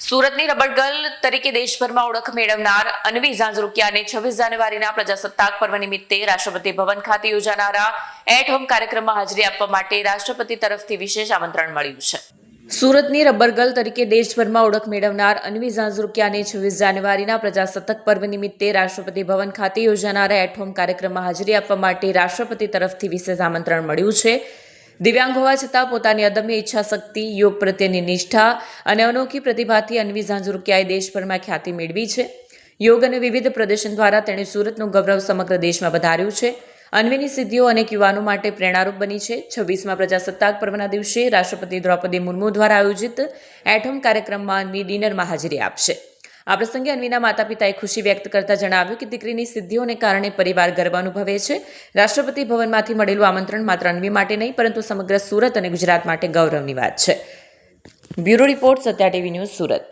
સુરતની rubber girl તરીકે દેશભરમાં ઓળખ મેળવનાર અન્વી ઝાંઝરુકિયાને 26 જાન્યુઆરીના પ્રજાસત્તાક પર્વ નિમિત્તે રાષ્ટ્રપતિ ભવન ખાતે યોજાનારા એટ હોમ કાર્યક્રમમાં હાજરી આપવા માટે રાષ્ટ્રપતિ તરફથી વિશેષ આમંત્રણ મળ્યું છે. સુરતની રબર ગર્લ તરીકે દેશભરમાં ઓળખ મેળવનાર અન્વી ઝાંઝરુકિયાને 26 જાન્યુઆરીના પ્રજાસત્તાક પર્વ નિમિત્તે રાષ્ટ્રપતિ ભવન ખાતે યોજાનારા એટ હોમ કાર્યક્રમમાં હાજરી આપવા માટે રાષ્ટ્રપતિ તરફથી વિશેષ આમંત્રણ મળ્યું છે. દિવ્યાંગ હોવા છતાં પોતાની અદમ્ય ઈચ્છાશક્તિ, યોગ પ્રત્યેની નિષ્ઠા અને અનોખી પ્રતિભાથી અન્વી ઝાંઝરુકિયાએ દેશભરમાં ખ્યાતિ મેળવી છે. યોગ અને વિવિધ પ્રદર્શન દ્વારા તેણે સુરતનું ગૌરવ સમગ્ર દેશમાં વધાર્યું છે. અન્વીની સિદ્ધિઓ અનેક યુવાનો માટે પ્રેરણારૂપ બની છે. 26મા પ્રજાસત્તાક પર્વના દિવસે રાષ્ટ્રપતિ દ્રૌપદી મુર્મુ દ્વારા આયોજિત એટ હોમ કાર્યક્રમમાં અન્વી ડિનરમાં હાજરી આપશે. આ પ્રસંગે અન્વીના માતા પિતાએ ખુશી વ્યક્ત કરતા જણાવ્યું કે દીકરીની સિદ્ધિઓને કારણે પરિવાર ગર્વ અનુભવે છે. રાષ્ટ્રપતિ ભવનમાંથી મળેલું આમંત્રણ માત્ર અન્વી માટે નહીં પરંતુ સમગ્ર સુરત અને ગુજરાત માટે ગૌરવની વાત છે. Bureau report, Satya TV news, Surat.